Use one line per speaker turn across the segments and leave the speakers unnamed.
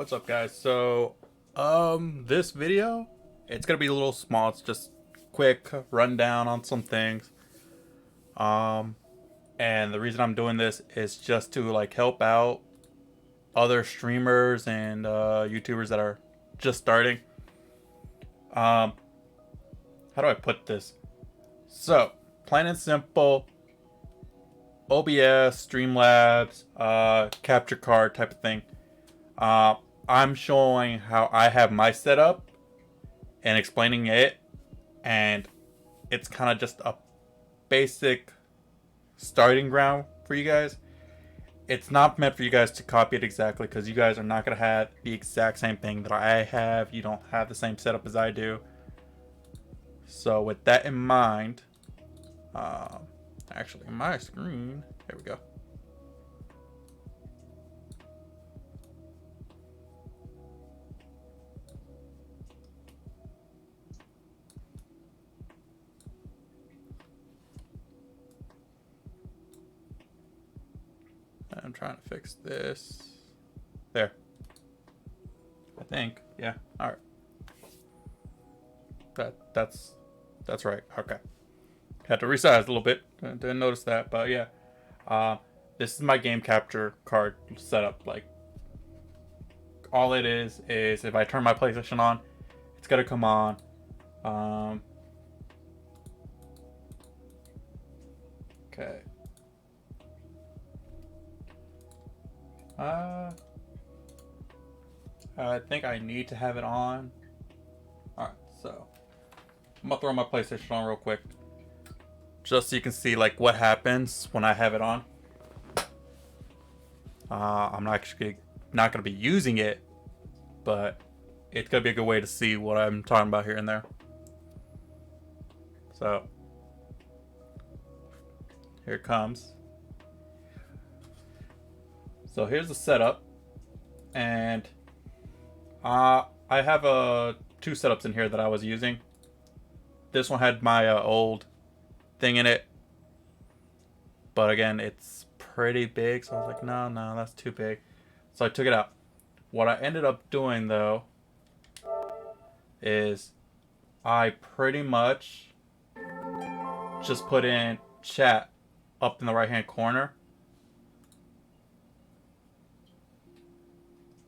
What's up, guys? So, this video, it's gonna be a little small. It's just quick rundown on some things. Um, and the reason I'm doing this is just to like help out other streamers and YouTubers that are just starting. Um, how do I put this? So, plain and simple, OBS, Streamlabs, capture card type of thing. I'm showing how I have my setup and explaining it, and it's kind of just a basic starting ground for you guys. It's not meant for you guys to copy it exactly because you guys are not going to have the exact same thing that I have. You don't have the same setup as I do. So with that in mind, actually my screen, there we go. I'm trying to fix this. There. I think. Yeah. All right. That's right. Okay. Had to resize a little bit. Didn't notice that, but yeah. This is my game capture card setup. Like, all it is if I turn my PlayStation on, it's gonna come on. Okay. I think I need to have it on. Alright, so I'm gonna throw my PlayStation on real quick. Just so you can see like what happens when I have it on. I'm not gonna be using it, but it's gonna be a good way to see what I'm talking about here and there. So here it comes. So here's the setup, and I have two setups in here that I was using. This one had my old thing in it, but again, it's pretty big, so I was like, no, that's too big. So I took it out. What I ended up doing though is I pretty much just put in chat up in the right hand corner.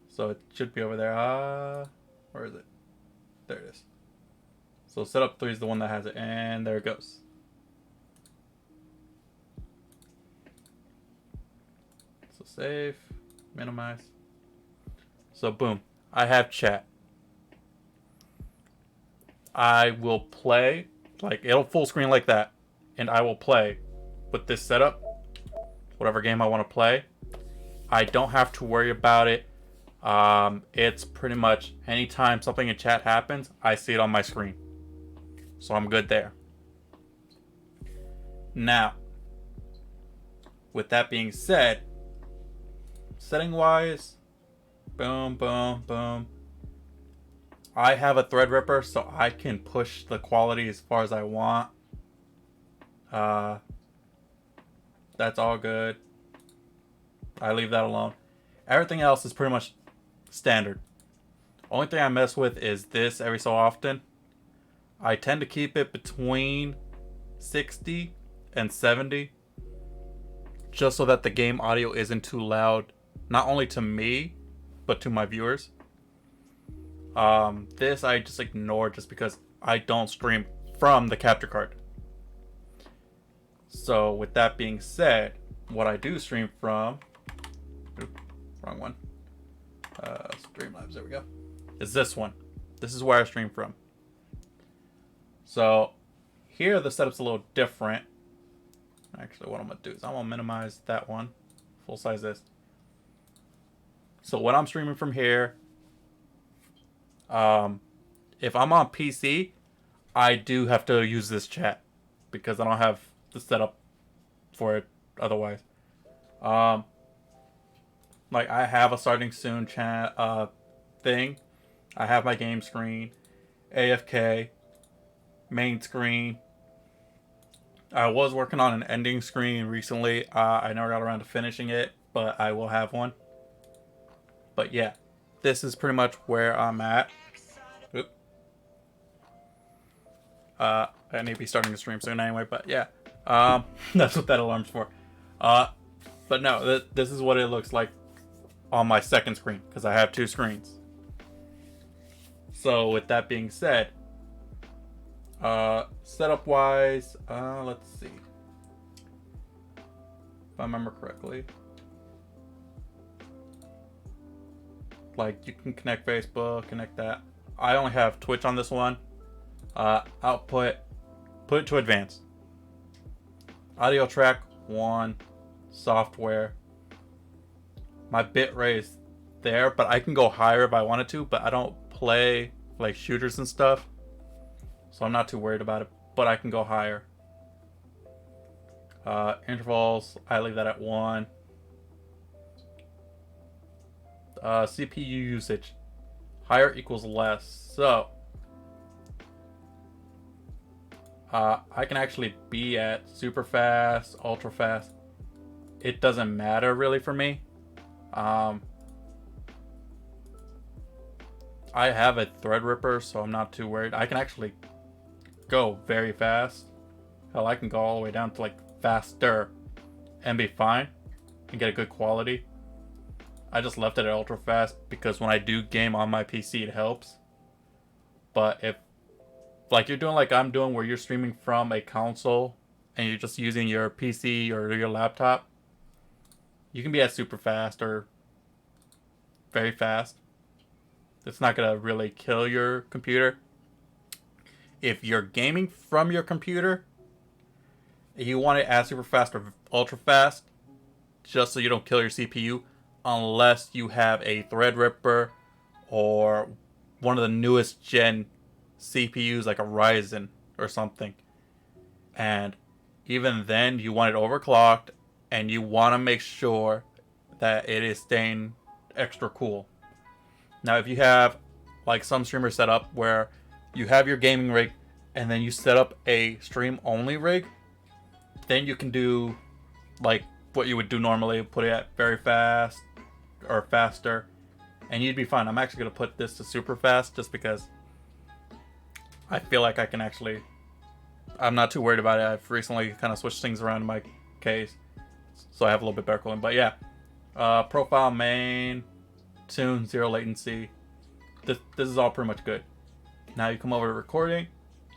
So it should be over there. Where is it? There it is. So setup 3 is the one that has it, and there it goes. So save, minimize. So boom, I have chat. I will play, like it'll full screen like that, and I will play with this setup, whatever game I want to play. I don't have to worry about it. It's pretty much anytime something in chat happens, I see it on my screen. So I'm good there. Now, with that being said, setting wise, boom, boom, boom. I have a Threadripper, so I can push the quality as far as I want. That's all good. I leave that alone. Everything else is pretty much standard. Only thing I mess with is this every so often. I tend to keep it between 60 and 70, just so that the game audio isn't too loud, not only to me, but to my viewers. This I just ignore just because I don't stream from the capture card. So with that being said, what I do stream from, wrong one. Streamlabs, there we go. Is this one. This is where I stream from. So here the setup's a little different. Actually, what I'm gonna do is I'm gonna minimize that one, full size this. So when I'm streaming from here, if I'm on PC, I do have to use this chat because I don't have the setup for it otherwise. Like I have a starting soon chat thing. I have my game screen, AFK, main screen. I was working on an ending screen recently. I never got around to finishing it, but I will have one. But yeah, this is pretty much where I'm at. Oop. I need to be starting the stream soon anyway, but yeah. That's what that alarm's for. But no, this is what it looks like on my second screen, because I have two screens. So with that being said, setup wise, let's see. If I remember correctly. Like, you can connect Facebook, connect that. I only have Twitch on this one. Output, put it to advanced. Audio track 1, software. My bitrate is there, but I can go higher if I wanted to, but I don't play like shooters and stuff, so I'm not too worried about it, but I can go higher. Intervals, I leave that at 1. CPU usage, higher equals less, so I can actually be at super fast, ultra fast. It doesn't matter really for me. I have a Threadripper, so I'm not too worried. I can actually go very fast. Hell, I can go all the way down to like faster and be fine and get a good quality. I just left it at ultra fast because when I do game on my PC, it helps. But if like you're doing like I'm doing, where you're streaming from a console and you're just using your PC or your laptop, you can be at super fast or very fast. It's not gonna really kill your computer. If you're gaming from your computer, you want it at super fast or ultra fast, just so you don't kill your CPU, unless you have a Threadripper or one of the newest gen CPUs like a Ryzen or something. And even then, you want it overclocked, and you want to make sure that it is staying extra cool. Now, if you have like some streamers set up where you have your gaming rig and then you set up a stream only rig, then you can do like what you would do normally, put it at very fast or faster, and you'd be fine. I'm actually going to put this to super fast just because I feel like I can actually, I'm not too worried about it. I've recently kind of switched things around in my case, so I have a little bit better cooling. But yeah, profile, main, tune, 0 latency. This is all pretty much good. Now you come over to recording.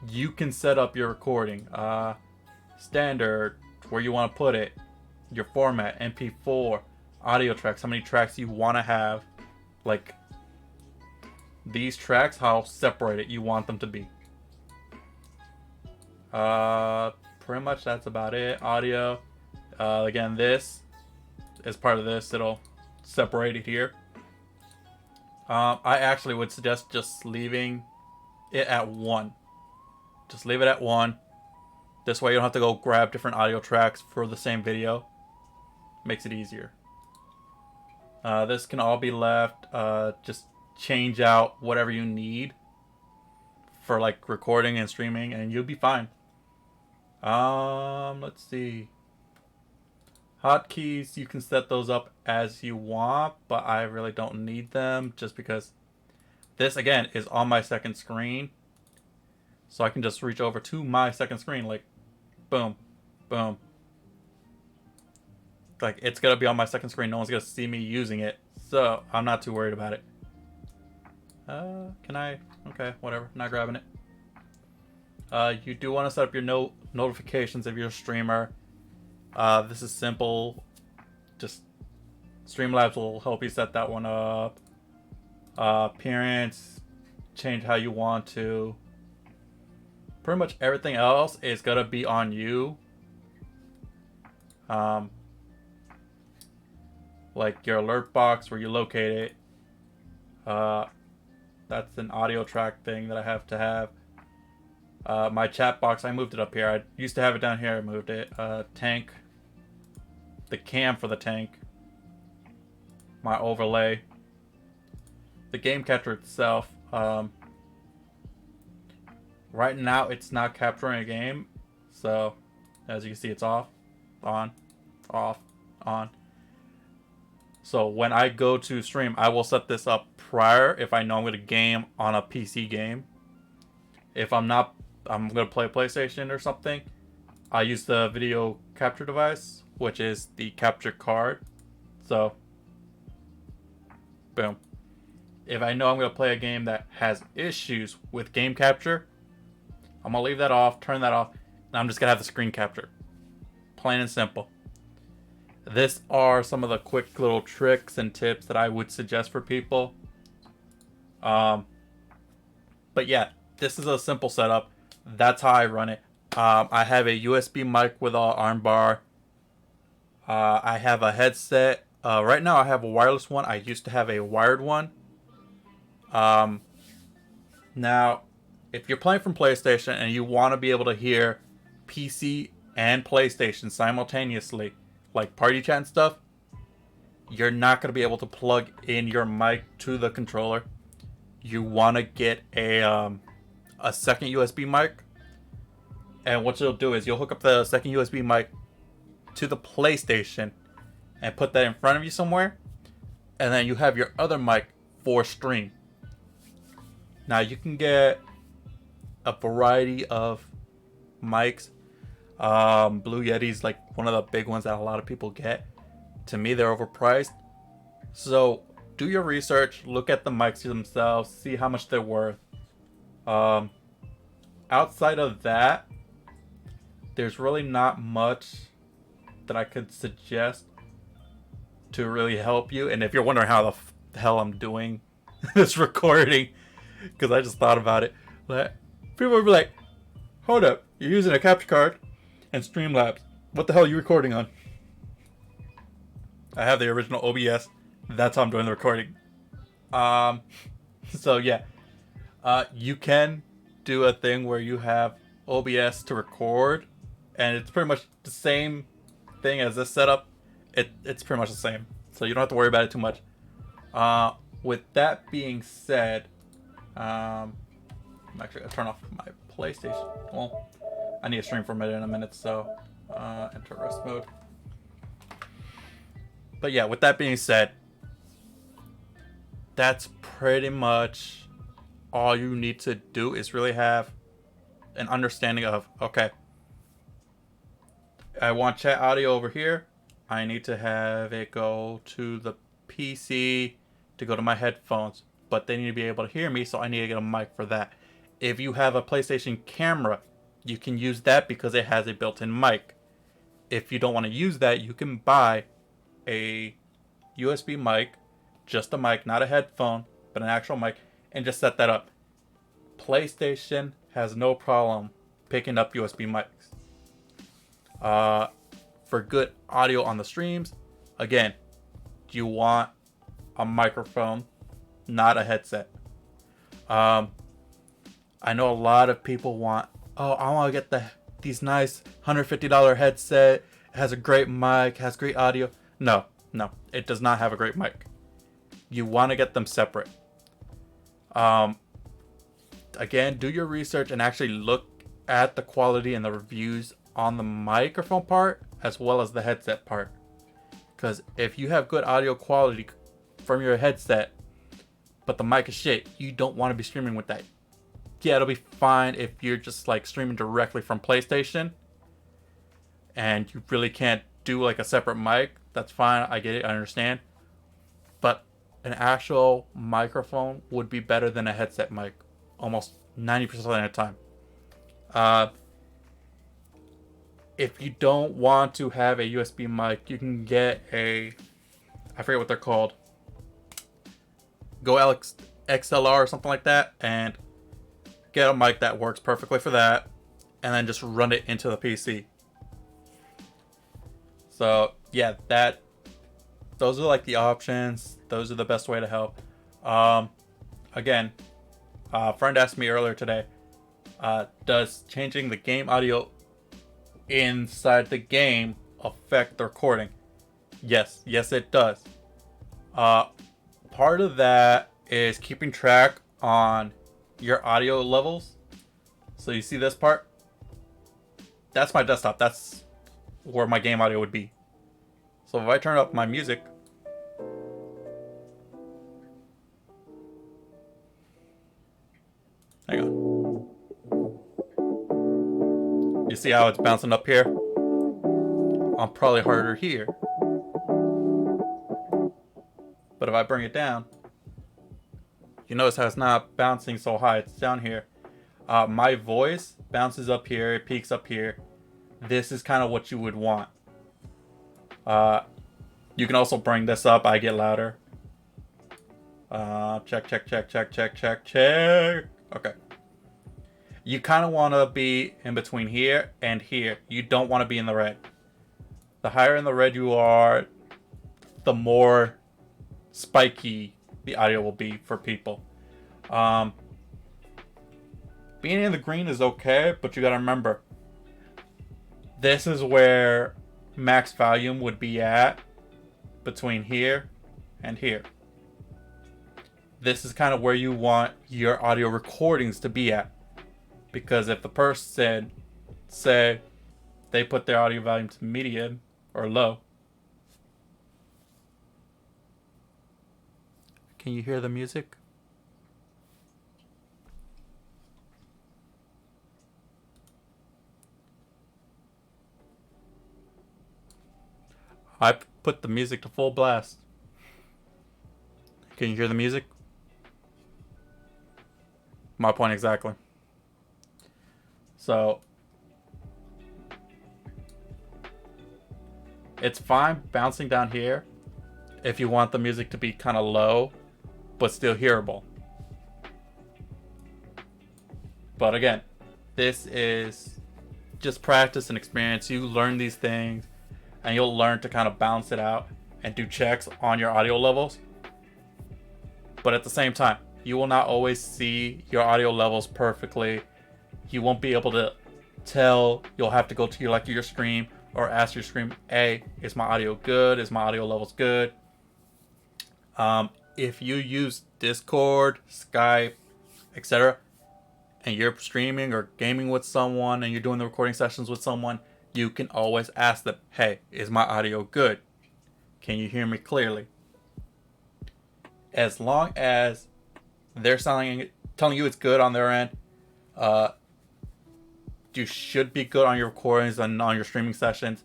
You can set up your recording. Standard, where you want to put it. Your format, MP4, audio tracks, how many tracks you want to have. Like, these tracks, how separated you want them to be. Pretty much that's about it. Audio. Again, this is part of this. It'll separate it here. I actually would suggest just leaving it at 1. Just leave it at 1. This way you don't have to go grab different audio tracks for the same video. Makes it easier. This can all be left. Just change out whatever you need for like recording and streaming, and you'll be fine. Let's see. Hotkeys, you can set those up as you want, but I really don't need them just because this, again, is on my second screen. So I can just reach over to my second screen, like, boom, boom. Like, it's going to be on my second screen. No one's going to see me using it. So I'm not too worried about it. Can I? Okay, whatever. Not grabbing it. You do want to set up your notifications if you're a streamer. This is simple. Just Streamlabs will help you set that one up. Appearance, change how you want to. Pretty much everything else is gonna be on you. Like your alert box, where you locate it. That's an audio track thing that I have to have. My chat box, I moved it up here. I used to have it down here. I moved it. Tank. The cam for the tank. My overlay. The game capture itself. Right now, it's not capturing a game. So, as you can see, it's off, on, off, on. So when I go to stream, I will set this up prior if I know I'm going to game on a PC game. If I'm not, I'm going to play PlayStation or something, I use the video capture device, which is the capture card. So, boom. If I know I'm going to play a game that has issues with game capture, I'm going to leave that off, turn that off, and I'm just going to have the screen capture. Plain and simple. This are some of the quick little tricks and tips that I would suggest for people. But yeah, this is a simple setup. That's how I run it. I have a USB mic with an arm bar. I have a headset. Right now I have a wireless one. I used to have a wired one. Now, if you're playing from PlayStation and you want to be able to hear PC and PlayStation simultaneously, like party chat and stuff, you're not going to be able to plug in your mic to the controller. You want to get a second USB mic. And what you'll do is you'll hook up the second USB mic to the PlayStation and put that in front of you somewhere. And then you have your other mic for stream. Now you can get a variety of mics. Blue Yeti's like one of the big ones that a lot of people get. To me, they're overpriced. So do your research, look at the mics themselves, see how much they're worth. Outside of that, there's really not much that I could suggest to really help you. And if you're wondering how the hell I'm doing this recording, because I just thought about it, like, people would be like, hold up, you're using a capture card and Streamlabs. What the hell are you recording on? I have the original OBS. That's how I'm doing the recording. So yeah, you can do a thing where you have OBS to record, and it's pretty much the same thing as this setup. It's pretty much the same, so you don't have to worry about it too much. With that being said, I'm actually gonna turn off my PlayStation. Well, I need to stream for a minute, so enter rest mode. But yeah, with that being said, that's pretty much all you need to do is really have an understanding of, okay, I want chat audio over here. I need to have it go to the PC to go to my headphones, but they need to be able to hear me, so I need to get a mic for that. If you have a PlayStation camera, you can use that because it has a built-in mic. If you don't want to use that, you can buy a USB mic, just a mic, not a headphone, but an actual mic, and just set that up. PlayStation has no problem picking up USB mics. For good audio on the streams, again, you want a microphone, not a headset. I know a lot of people want, oh, I want to get these nice $150 headset. It has a great mic, has great audio. No, it does not have a great mic. You want to get them separate. Again, do your research and actually look at the quality and the reviews on the microphone part as well as the headset part. Because if you have good audio quality from your headset, but the mic is shit, you don't want to be streaming with that. Yeah, it'll be fine if you're just like streaming directly from PlayStation and you really can't do like a separate mic. That's fine. I get it. I understand. But an actual microphone would be better than a headset mic almost 90% of the time. If you don't want to have a USB mic, you can get I forget what they're called, Go XLR or something like that, and get a mic that works perfectly for that, and then just run it into the PC. So yeah, those are like the options. Those are the best way to help. Again, a friend asked me earlier today, does changing the game audio inside the game affect the recording? Yes, it does. Part of that is keeping track on your audio levels. So you see this part? That's my desktop. That's where my game audio would be. So if I turn up my music, You see how it's bouncing up here? I'm probably harder here. But if I bring it down, you notice how it's not bouncing so high. It's down here. My voice bounces up here. It peaks up here. This is kind of what you would want. You can also bring this up. I get louder. Check, check, check, check, check, check, check. Okay. You kind of want to be in between here and here. You don't want to be in the red. The higher in the red you are, the more spiky the audio will be for people. Being in the green is okay, but you gotta remember, this is where max volume would be at, between here and here. This is kind of where you want your audio recordings to be at. Because if the person said they put their audio volume to medium or low, can you hear the music? I put the music to full blast. Can you hear the music? My point exactly. So it's fine bouncing down here if you want the music to be kind of low but still hearable. But again, this is just practice and experience. You learn these things and you'll learn to kind of balance it out and do checks on your audio levels. But at the same time, you will not always see your audio levels perfectly. You won't be able to tell. You'll have to go to your stream or ask your stream, hey, is my audio good? Is my audio levels good? If you use Discord, Skype, etc., and you're streaming or gaming with someone and you're doing the recording sessions with someone, you can always ask them, hey, is my audio good? Can you hear me clearly? As long as they're telling you it's good on their end, you should be good on your recordings and on your streaming sessions.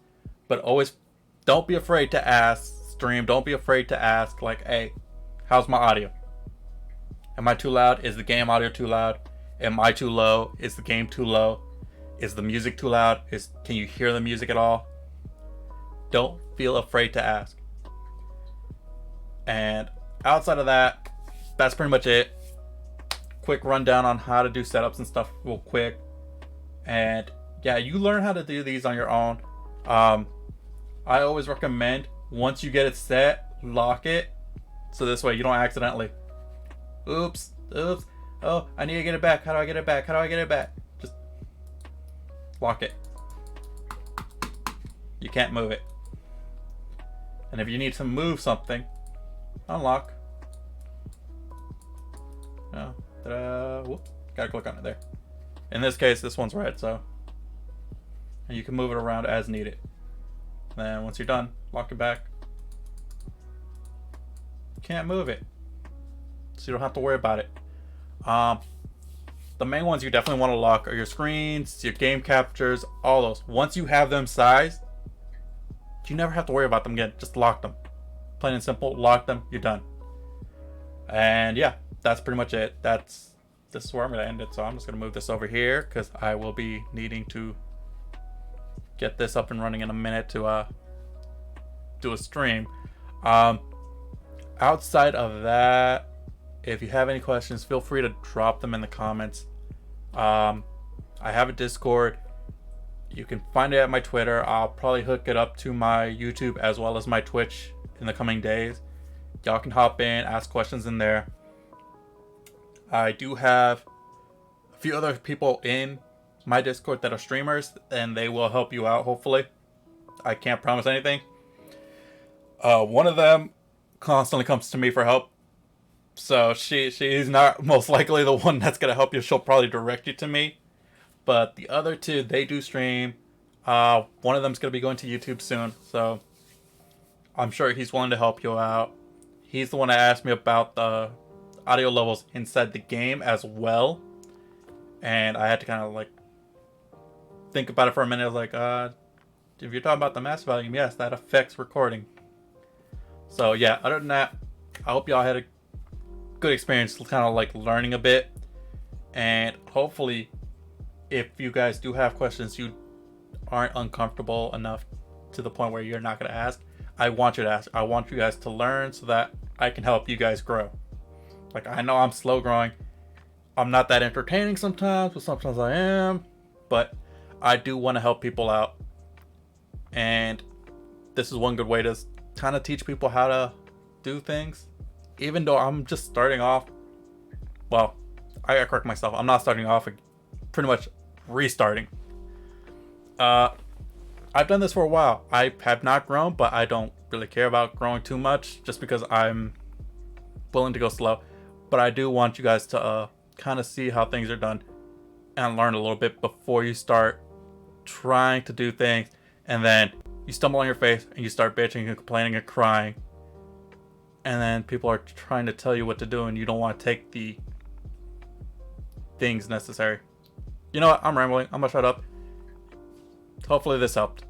But always don't be afraid to ask stream. Don't be afraid to ask, like, hey, how's my audio? Am I too loud? Is the game audio too loud? Am I too low? Is the game too low? Is the music too loud? Can you hear the music at all? Don't feel afraid to ask. And outside of that, that's pretty much it. Quick rundown on how to do setups and stuff real quick. And yeah, you learn how to do these on your own. I always recommend, once you get it set, lock it. So this way you don't accidentally, oops, oh, I need to get it back. How do I get it back? Just lock it. You can't move it. And if you need to move something, unlock. No, whoop, gotta click on it there. In this case, this one's red, so. And you can move it around as needed. Then once you're done, lock it back. Can't move it, so you don't have to worry about it. The main ones you definitely want to lock are your screens, your game captures, all those. Once you have them sized, you never have to worry about them again. Just lock them. Plain and simple, lock them, you're done. And yeah, that's pretty much it. This is where I'm going to end it. So I'm just going to move this over here because I will be needing to get this up and running in a minute to do a stream. Outside of that, if you have any questions, feel free to drop them in the comments. I have a Discord. You can find it at my Twitter. I'll probably hook it up to my YouTube as well as my Twitch in the coming days. Y'all can hop in, ask questions in there. I do have a few other people in my Discord that are streamers, and they will help you out, hopefully. I can't promise anything. One of them constantly comes to me for help. So she's not most likely the one that's going to help you. She'll probably direct you to me. But the other two, they do stream. One of them's going to be going to YouTube soon. So I'm sure he's willing to help you out. He's the one that asked me about the audio levels inside the game as well. And I had to kind of think about it for a minute. I was like, if you're talking about the master volume, yes, that affects recording. So yeah, other than that, I hope y'all had a good experience kind of like learning a bit. And hopefully, if you guys do have questions you aren't uncomfortable enough to the point where you're not going to ask, I want you to ask. I want you guys to learn so that I can help you guys grow. Like, I know I'm slow growing. I'm not that entertaining sometimes, but sometimes I am. But I do want to help people out. And this is one good way to kind of teach people how to do things. Even though I'm just starting off. Well, I gotta correct myself. I'm not starting off, pretty much restarting. I've done this for a while. I have not grown, but I don't really care about growing too much just because I'm willing to go slow. But I do want you guys to kind of see how things are done and learn a little bit before you start trying to do things and then you stumble on your face and you start bitching and complaining and crying. And then people are trying to tell you what to do and you don't want to take the things necessary. You know what? I'm rambling. I'm gonna shut up. Hopefully this helped.